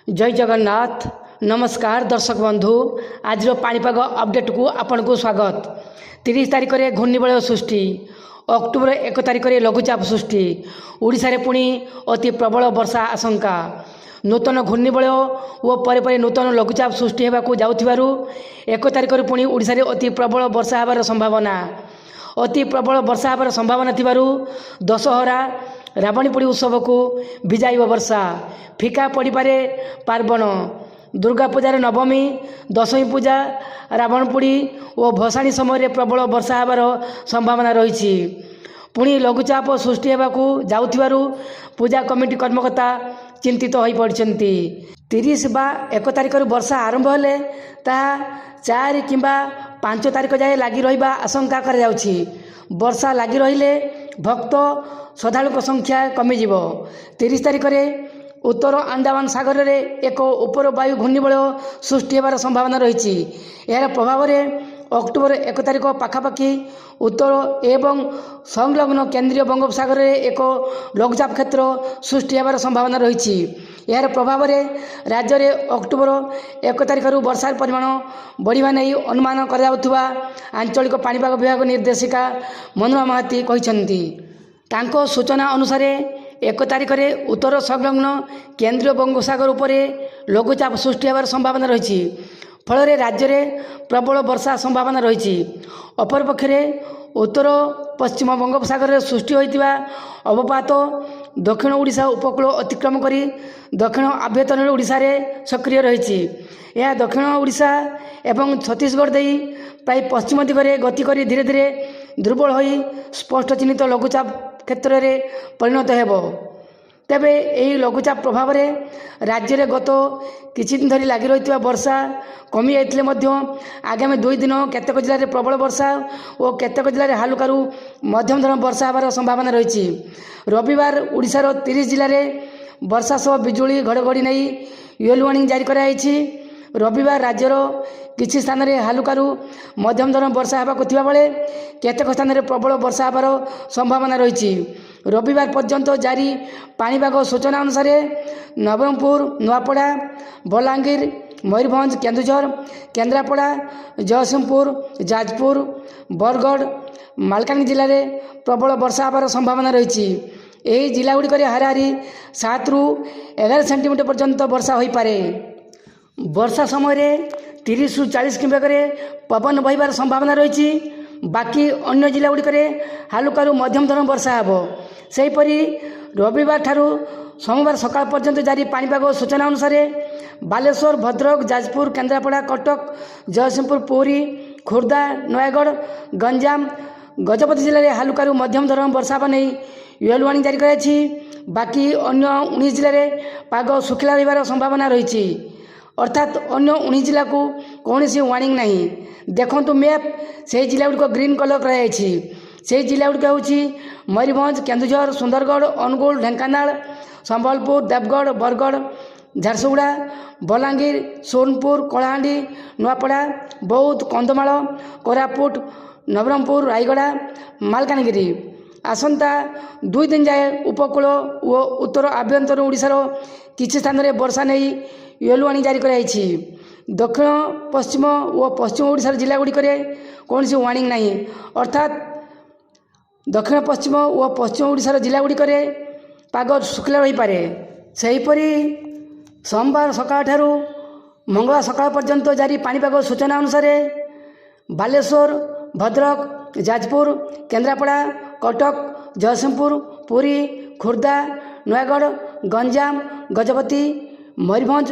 जय जगन्नाथ। नमस्कार दर्शक बंधु, आज पाणीपाग अपडेट को आपण को स्वागत। 30 तारिख में घूर्णिबलय सृष्टि, अक्टोबर 1 तारिख में लघुचाप सृष्टि, ओडिशा रे पुणी अति प्रबल वर्षा आशंका। नूतन घूर्णिबलय और पर नूतन लघुचाप सृष्टि होगा जाउथिबारु 1 तारिख में पुणी ओडिशा रे अति प्रबल वर्षा होबार संभावना। अति प्रबल वर्षा होबार संभावना थिबारु दशहरा रावणीपोड़ी उत्सव को भिजाइब वर्षा। फिका पड़िपारे पार्वण, दुर्गा पूजार नवमी, दशमी पूजा, रावणपोड़ी और भसाणी समय प्रबल वर्षा होबार संभावना रही। पुणी लघुचाप सृष्टि होगाकू जाउथिबारु पूजा कमिटी कर्मकर्ता चिंतित हो पड़ते। 30 बा 1 तारिख वर्षा आरंभ हेले ताहा 4 किंबा 5 तारिख जाए लगी रहा आशंका कर जाउछि। वर्षा लगी रहिले भक्त श्रद्धालु संख्या कमिजिब। 30 तारिख में उत्तर अंडमान सागर में एक उपर वायु घूर्णिबलय सृष्टि होबार संभावना रही। यार प्रभाव में अक्टोबर 1 तारिख पाखापाखि उत्तर एवं संलग्न केंद्रीय बंगोपसागर में एक लघुचाप क्षेत्र सृष्टि होबार संभावना रही। यार प्रभाव में राज्य में अक्टोबर 1 तारिख वर्षार परिमाण बढ़िया नहीं अनुमान करा आंचलिक पाणीपाग विभाग निर्देशिका मनोरमा महाती कहते। तांको सूचना अनुसार 1 तारिख में उत्तर संलग्न केंद्रीय बंगोपसागर उपरे लघुचाप सृष्टि होबार संभावना रही। फल राज्य में प्रबल वर्षा संभावना रही। अपरपक्षे उत्तर पश्चिम बंगोपसागर में सृष्टि होता अवपात दक्षिण ओडिशा उपकूल अतिक्रम कर दक्षिण आभ्यंतर ओडिशा रे सक्रिय रही। यह दक्षिण ओडिशा एवं छत्तीसगढ़ दे प्राय पश्चिम दिगरे गति कर धीरे धीरे दुर्बल हो स्पष्ट चिन्हित लघुचाप क्षेत्र में परिणत हो। तेबे यही लघुचाप प्रभाव में राज्य में गत किछि दिन धरी लगी रही वर्षा कमी जाइए आगामी 2 दिन केतेक जिले में प्रबल वर्षा और केतेक जिले में हालुकारु मध्यम धरण वर्षा होबार संभावना रही। रविवार ओडिशार 30 जिले में वर्षा सह बिजुली घड़घड़ी नहीं येलो वार्निंग जारी कराई। रविवार राज्यर किछि स्थान में हालुकारु मध्यम धरण वर्षा होगा बेले केतेक स्थान में प्रबल वर्षा होबार संभावना रही। रविवार पर्यंत जारी पाणीपाग सूचना अनुसार नवरंगपुर, नुआपड़ा, बलांगीर, मयूरभंज, केन्दुझर, केन्द्रापड़ा, जयसिंहपुर, जाजपुर, बरगढ़, मालकानगिरी जिले में प्रबल वर्षा होबार संभावना रही। यही जिलागुड़िक हाराहारी 7 ରୁ 11 सेंटीमीटर पर्यंत वर्षा हो पारे। वर्षा समय 30 ରୁ 40 कि बेगर पवन बहबार संभावना रही। बाकी अन्य जिलागुड़िक हालुकारु मध्यम धरण वर्षा हो। सेहीपरि रविवार ठारू सोमवार सकाळ पर्यंत जारी पाणीपाग सूचना अनुसार बालेश्वर, भद्रक, जाजपुर, केन्द्रापड़ा, कटक, जयसिंहपुर, पुरी, खोर्धा, नयागढ़, गंजाम, गजपति जिले में हालुकारु मध्यम धरण वर्षा होगा नहीं येलो वार्निंग जारी कराई। बाकी अन्य 19 जिले में पाग शुखिला रहिबार संभावना रही। अर्थात अन्य 19 जिला को कौन सी वार्निंग नहीं। देखो मैप से जिला गुड़िक ग्रीन कलर कराई। से जिला गुड़िक हूँ मयूरभंज, केन्दुझर, सुंदरगढ़, अनुगुल, ढेंकानाल, संबलपुर, देवगढ़, बरगढ़, झारसुगुड़ा, बलांगीर, सोनपुर, कलाहांडी, नुआपड़ा, बौद्ध, कंधमाल, कोरापुट, नवरंगपुर, रायगड़ा, मालकानगिरी। आसंता 2 दिन जाए उपकूल और उत्तर आभ्यंतर ओडिशार किछि स्थान में वर्षा नहीं येलो वार्निंग जारी कराई। दक्षिण पश्चिम और पश्चिम ओडिशार जिलागुड़िक कौन सी वार्निंग नहीं। अर्थात दक्षिण पश्चिम और पश्चिम ओडिशार जिलागुड़िक पाग शुखिला रही पारे। सेहीपरि सोमवार सकाळ ठारू मंगलवार सकाळ पर्यंत जारी पाणीपाग सूचना अनुसार बालेश्वर, भद्रक, जाजपुर, केन्द्रापड़ा, कटक, जयसिंहपुर, पुरी, खोर्धा, नयागढ़, गंजाम, गजपति, मयूरभंज,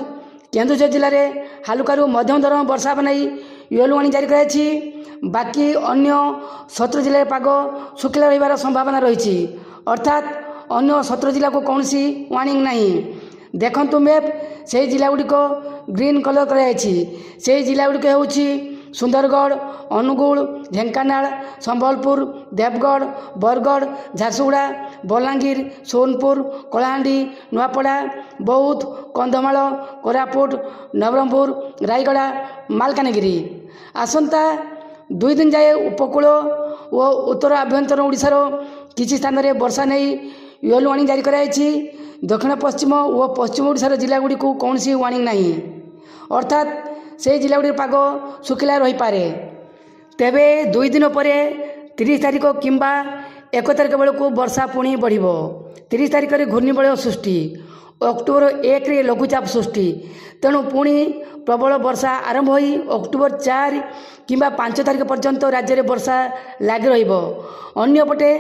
केन्दुझर जिले में हालुकारु मध्यम धरण वर्षा होगा नहीं येलो वार्निंग जारी कराई। बाकी अन्य 17 जिले में पाग शुखिला रहिबार संभावना रही। अर्थात अन्य 17 जिला को कौन सी वार्निंग नहीं। देखो मैप से जिलागुड़िक ग्रीन कलर कराई। से जिलागुड़िक हूँ सुंदरगढ़, अनुगुल, ढेंकानाल, संबलपुर, देवगढ़, बरगढ़, झारसुगुड़ा, बलांगीर, सोनपुर, कलाहांडी, नुआपड़ा, बौद्ध, कंधमाल, कोरापुट, नवरंगपुर, रायगड़ा, मालकानगिरी। आसंता 2 दिन जाए उपकूल और उत्तर आभ्यंतर ओडिशार किछि स्थान में वर्षा नहीं ୟେଲୋ ୱାର୍ଣ୍ଣିଂ ଜାରି କରାଯାଇଛି। ଦକ୍ଷିଣ ପଶ୍ଚିମ ଓ ପଶ୍ଚିମ ଓଡ଼ିଶାର ଜିଲ୍ଲାଗୁଡ଼ିକୁ କୌଣସି ୱାର୍ଣ୍ଣିଂ ନାହିଁ, ଅର୍ଥାତ୍ ସେହି ଜିଲ୍ଲାଗୁଡ଼ିକର ପାଗ ଶୁଖିଲା ରହିପାରେ। ତେବେ 2 ଦିନ ପରେ 30 ତାରିଖ କିମ୍ବା 1 ତାରିଖ ବେଳକୁ ବର୍ଷା ପୁଣି ବଢ଼ିବ। 30 ତାରିଖରେ ଘୂର୍ଣ୍ଣିବଳୟ ସୃଷ୍ଟି, ଅକ୍ଟୋବର 1ରେ ଲଘୁଚାପ ସୃଷ୍ଟି। ତେଣୁ ପୁଣି ପ୍ରବଳ ବର୍ଷା ଆରମ୍ଭ ହୋଇ ଅକ୍ଟୋବର 4 କିମ୍ବା 5 ତାରିଖ ପର୍ଯ୍ୟନ୍ତ ରାଜ୍ୟରେ ବର୍ଷା ଲାଗି ରହିବ। ଅନ୍ୟପଟେ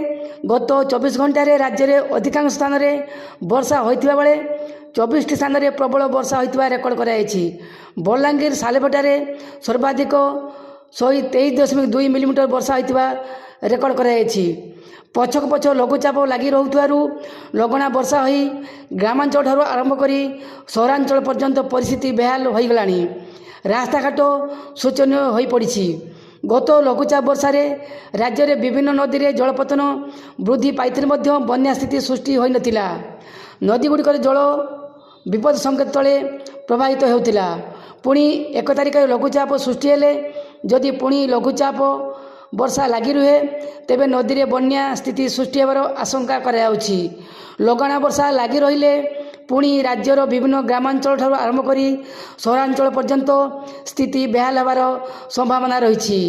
ଗତ 24 ଘଣ୍ଟାରେ ରାଜ୍ୟରେ ଅଧିକାଂଶ ସ୍ଥାନରେ ବର୍ଷା ହୋଇଥିବା ବେଳେ 24ଟି ସ୍ଥାନରେ ପ୍ରବଳ ବର୍ଷା ହୋଇଥିବା ରେକର୍ଡ କରାଯାଇଛି। ବଲାଙ୍ଗୀର ସାଲେଭଟାରେ ସର୍ବାଧିକ 123.2 ମିଲିମିଟର ବର୍ଷା ହୋଇଥିବା ରେକର୍ଡ କରାଯାଇଛି। ପଛକୁ ପଛ ଲଘୁଚାପ ଲାଗି ରହୁଥିବାରୁ ଲଗାଣ ବର୍ଷା ହୋଇ ଗ୍ରାମାଞ୍ଚଳଠାରୁ ଆରମ୍ଭ କରି ସହରାଞ୍ଚଳ ପର୍ଯ୍ୟନ୍ତ ପରିସ୍ଥିତି ବେହାଲ ହୋଇଗଲାଣି। ରାସ୍ତାଘାଟ ଶୋଚନୀୟ ହୋଇପଡ଼ିଛି। ଗତ ଲଘୁଚାପ ବର୍ଷାରେ ରାଜ୍ୟରେ ବିଭିନ୍ନ ନଦୀରେ ଜଳପତନ ବୃଦ୍ଧି ପାଇଥିଲେ ମଧ୍ୟ ବନ୍ୟା ସ୍ଥିତି ସୃଷ୍ଟି ହୋଇନଥିଲା। ନଦୀଗୁଡ଼ିକରେ ଜଳ ବିପଦ ସଂକେତ ତଳେ ପ୍ରବାହିତ ହେଉଥିଲା। ପୁଣି 1 ତାରିଖରେ ଲଘୁଚାପ ସୃଷ୍ଟି ହେଲେ ଯଦି ପୁଣି ଲଘୁଚାପ ବର୍ଷା ଲାଗି ରୁହେ ତେବେ ନଦୀରେ ବନ୍ୟା ସ୍ଥିତି ସୃଷ୍ଟି ହେବାର ଆଶଙ୍କା କରାଯାଉଛି। ଲଗାଣ ବର୍ଷା ଲାଗି ରହିଲେ ପୁଣି ରାଜ୍ୟର ବିଭିନ୍ନ ଗ୍ରାମାଞ୍ଚଳଠାରୁ ଆରମ୍ଭ କରି ସହରାଞ୍ଚଳ ପର୍ଯ୍ୟନ୍ତ ସ୍ଥିତି ବେହାଲ ହେବାର ସମ୍ଭାବନା ରହିଛି।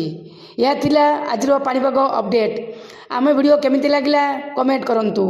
ଏହା ଥିଲା ଆଜିର ପାଣିପାଗ ଅପଡେଟ୍। ଆମ ଭିଡ଼ିଓ କେମିତି ଲାଗିଲା କମେଣ୍ଟ କରନ୍ତୁ।